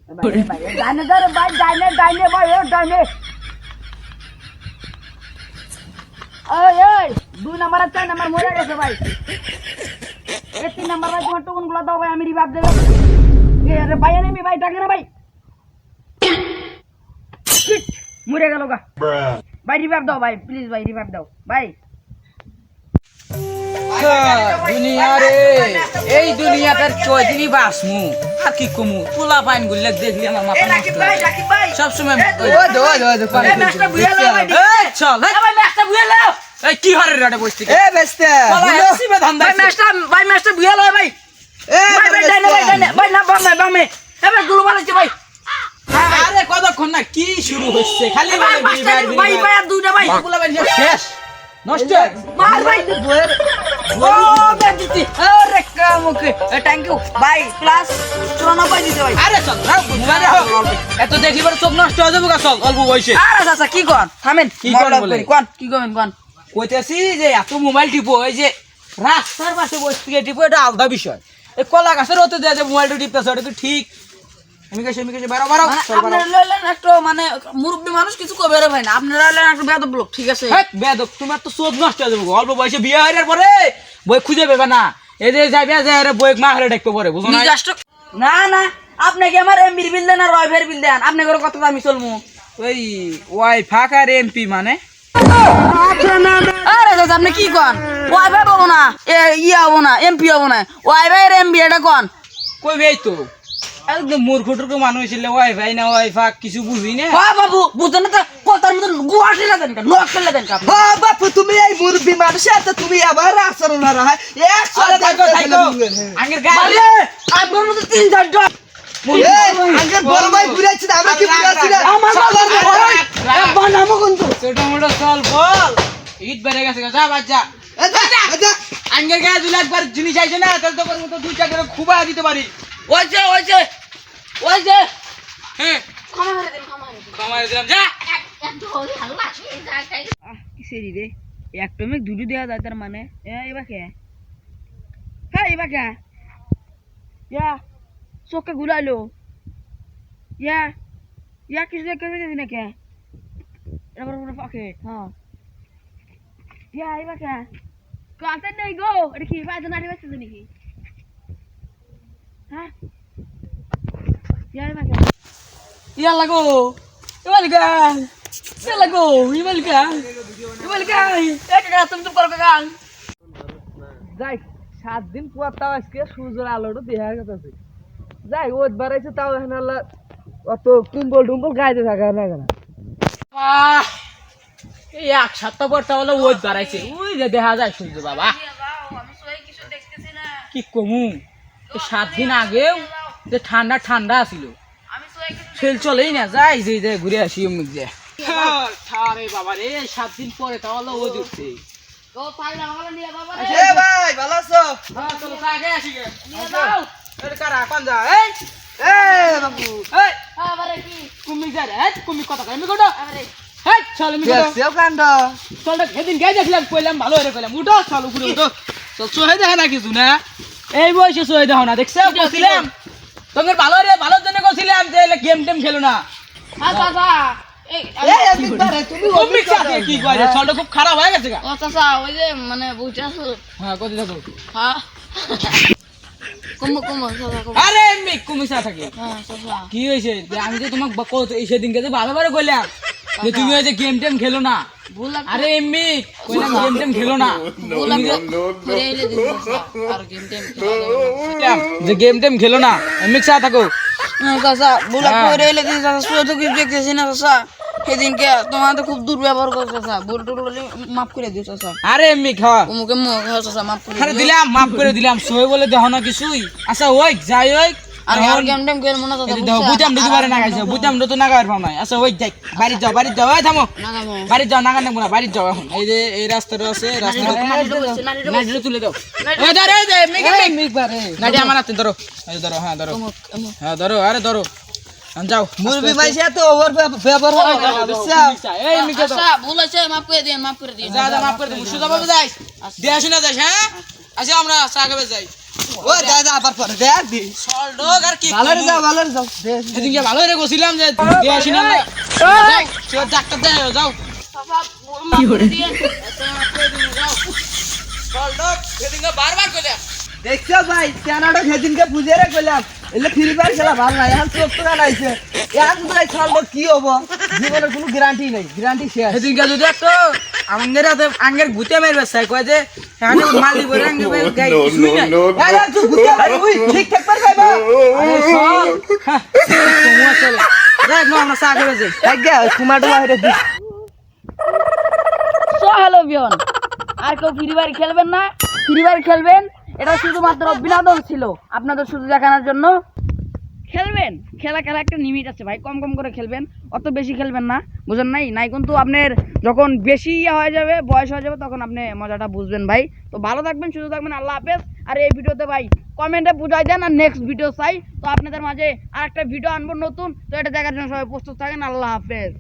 ডাইনে ধরে ভাই, ডাইনে ডাইনে ভাই, ও ডাইনে। ওই ওই 2 নাম্বার আর 4 নাম্বার মরে গেছে ভাই। এই 3 নাম্বার ভাই তোমার টোকন গুলো দাও ভাই, আমি রিভাইভ দেব। এ আরে ভাই এনিমি ভাই, ডাকে না ভাই। শিট, মরে গেল গা ভাই। রিভাইভ দাও ভাই, প্লিজ ভাই, রিভাইভ দাও ভাই। দুনিয়া রে, এই দুনিয়াটার কয়দিনই বাসমু আর কি কমু। পোলা পাইন গুলো দেখলি আমার মাথা নষ্ট ভাই, রাকিব ভাই, সবসময় এই ম্যাচটা বুঝে নাও ভাই। চল এই ভাই ম্যাচটা বুঝে নাও। এই কি হরে রাটে বসতে এ বেস্তে ভাই ম্যাচটা বুঝে নাও ভাই। ভাই ভাই ডাইনে ভাই, ডাইনে ভাই, না বামে বামে। এই ভাই গুলো মারছে ভাই। আরে কতক্ষণ না কি শুরু হচ্ছে খালি ভাই ভাই ভাই আর দুইটা ভাই। পোলা পাইন শেষ নষ্ট মার ভাই। ও বেজিতি, আরে কামকে। থ্যাংক ইউ ভাই, প্লাস 94 দিতে ভাই। আরে চল মোবাইলে এত দেখিবার চোখ নষ্ট হয়ে যাবে চল অল্প বয়সে। আরে চাচা কি কোন থামেন, কি কোন বলে? কোন কি করেন কোন? কইতেছি যে এত মোবাইল টিপো, এই যে রাস্তার পাশে বসে টিপো, এটা আলাদা বিষয়। এই কলা গাছের হতে দেয় যে মোবাইলটা টিপতেছে, এটা কি ঠিক? আমি কেছে বারো বারো আপনারা লইলেন একটু মানে মুরব্বী মানুষ কিছু কবে রে ভাই না, আপনারা লইলেন একটু বেয়াদব লোক, ঠিক আছে? বেদক তোমার তো চোখ নষ্ট হয়ে যাবে। অল্প বয়সে বিয়ে হওয়ার পরে বই খুঁজে পেবে না। এই যে যাবে যে বই মা হারে ডাকতে পারে, বুঝো না? না না, আপনি কি আমার এমবির বিল দেন আর ওয়াইফাই বিল দেন? আপনি করে কত দামি চলমু? ওই ওয়াই ফাঁকার এমপি মানে আরে দাদা আপনি কি কোন? ওয়াইফাই পাবো না, ইয়ে হবো না, এমপি হবো না, ওয়াইফাই আর এমবি এটা কোন? কইবে এই তো একদম মূর্খ টুর্খ মানুষ ছিল। ওয়াই ভাই না ওয়াই ফাঁক কিছু বুঝি না। হ্যাঁ বাবু, বুঝছেন না তো কথার মতন গুয়া ঠেলা দেন, নক ঠেলা দেন। বাপু তুমি এই মুরব্বী মানুষ এত তুমি আবার আচরণ না রাখা আগের গায়ে আপনার মতো 3-4 আগের বড় ভাই ঘুরেছি আমরা কি ঘুরেছি আমার বানামো কিন্তু ছোট মোটো চল বল ঈদ বেড়ে গেছে যা বাচ্চা। আগের গায়ে দুই একবার জিনিস আইছে না, তাহলে তোর মতো 2-4 করে খুবা দিতে পারি। ওইছে হ্যাঁ কমাই দিলাম যা। কিসেরি রে একটমে দুধু দেওয়া যায় তার মানে? এবাকে হ্যাঁ এবাকে ইয়া চোখে ঘুরাইলো ইয়া কিছু দেখে নাকি এবার পুরো পাকে। হ্যাঁ ইয়া এবাকে কাতে নেই গো, এটা কি বাজে নাড়ি বাজছে নাকি? হ্যাঁ ইয়া এবাকে ইয়া লাগো ইবালকা তুমি তো করবে গান যাই 7 দিন পর তাও আজকে সূর্যের আলোটা দেখা গেছে। যাই ওত বাড়াইছে তাও এখন আল্লাহ অত টুম্বল গাইতে থাকা না কেন। এই 1 সপ্তাহ পর তাহলে ওই দাঁড়াইছে, ওই যে দেখা যায় সূর্য বাবা। কি কমু 7 দিন আগেও যে ঠান্ডা ছিল, খেল চলেই না। যাই যে ঘুরে আসি অমুক যে বাবা রে 7 দিন পরে তাহলে ওই উঠছে। এ ভাই ভালো আছো? হ্যাঁ চলো চা খেয়ে আসি গে। কারা কোন যা এ বাবু কুমি যা রে কুমি কথা কই আমি কোটো চল আমি কোটো দেখছেও কাণ্ড। চল সেদিন গাই দেখলাম কইলাম ভালো হয়ে কইলাম উঠো চল উপরে উঠো চল সোহে দেখে না কিছু না এই বয়সে সোহে দেখো না দেখছো কইছিলাম তোমার ভালোর জন্য কইছিলাম যে গেম টেম খেলো না। এই আমি পারে তুমি তুমি কি কইরে চলটা খুব খারাপ হয়ে গেছে গা। ওই যে মানে বুঝাছো হ্যাঁ কত থাকো হ্যাঁ কম আরে আমি কুমিসা থাকি হ্যাঁ কি হইছে যে আমি যে তোমাক কত এই সেদিনকে যে বারবার কইলাম যে তুমি ওই যে গেম টেম খেলো না। আরে এমনি কইলাম গেম টেম খেলো না, যে গেম টেম খেলো না এমনি চা থাকো। সেদিনকে তোমার তো খুব দুর্ব্যবহার করছো ভুল টুল মাফ করে দিও চাচা। আরে এমনি খাওয়া মুখে মাফ করে আরে দিলাম মাফ করে দিলাম সোয়ে বলে দেখো না কিছুই। আচ্ছা ওই যাই ওই আর গেম টেম খেল মনে তো বুঝাম দিতে পারে না গাইছে বুঝাম তো না গায়ের পাও নাই। আচ্ছা ওই যাই বাড়ি যাও ওই থামো বাড়ি যাও নাগান নেবো না বাড়ি যাও এখন। এই যে এই রাস্তাটা আছে নাইটে তুলে দাও ওই ধরো এই যে নাইটে আমার হাতে ধরো এই ধরো হ্যাঁ ধরো আরে ধরো যাও মুরব্বী মাইছে এত ওভার ব্যবহার হয় না বুঝছো? এই মিকে দাও আচ্ছা ভুল আছে মাফ করে দিন যা মাফ করে দিন সুজা বাবু যাই দেয়া শুনে যাস। হ্যাঁ আচ্ছা আমরা চা খাবে যাই। ও যা যা আবার পরে দে আর দি সল্ডক আর কি ভালো রে যাও দে সেদিনকে ভালো রে গছিলাম যে দিয়ে আসি না যাও ডাক্তার দেখাও যাও কি করে সল্ডক সেদিনকে বারবার কইলাম দেখছো ভাই চেনাটা সেদিনকে বুঝে রে কইলাম এলে ফ্রি ফায়ার খেলা ভালো না এখন চোখ তো কাটাইছে এখন ভাই খেলবো কি হবো জীবনের কোনো গ্যারান্টি নেই গ্যারান্টি শেষ সেদিনকে যদি একটু আমাদের হাতে আঙ্গের ভূতে মেরবে চাই কয় যে এখানে মালি করে আঙ্গে গাই শুই না আরে তুই বুঝে ভাই ওই ঠিক ঠাক করে যাইবা আরে সব তোমার চলে দেখ না আমরা চা করে যাই আজ্ঞা কুমাটো বাইরে দি সো হ্যালো ভিউয়ার আর কেউ ফ্রি ফায়ার খেলবেন না ফ্রি ফায়ার খেলবেন এটা শুধুমাত্র বিনোদন ছিল আপনাদের শুধু দেখানোর জন্য খেলবেন খেলা একটা লিমিট আছে ভাই কম করে খেলবেন অত বেশি খেলবেন না বুঝেন নাই কিন্তু আপনার যখন বেশি হয়ে যাবে বয়স হয়ে যাবে তখন আপনি মজাটা বুঝবেন ভাই তো ভালো থাকবেন সুস্থ থাকবেন আল্লাহ হাফেজ আর এই ভিডিওতে ভাই কমেন্টে বুঝাই দেন আর নেক্সট ভিডিও চাই তো আপনাদের মাঝে আর একটা ভিডিও আনবো নতুন তো এটা দেখার জন্য সবাই প্রস্তুত থাকেন আল্লাহ হাফেজ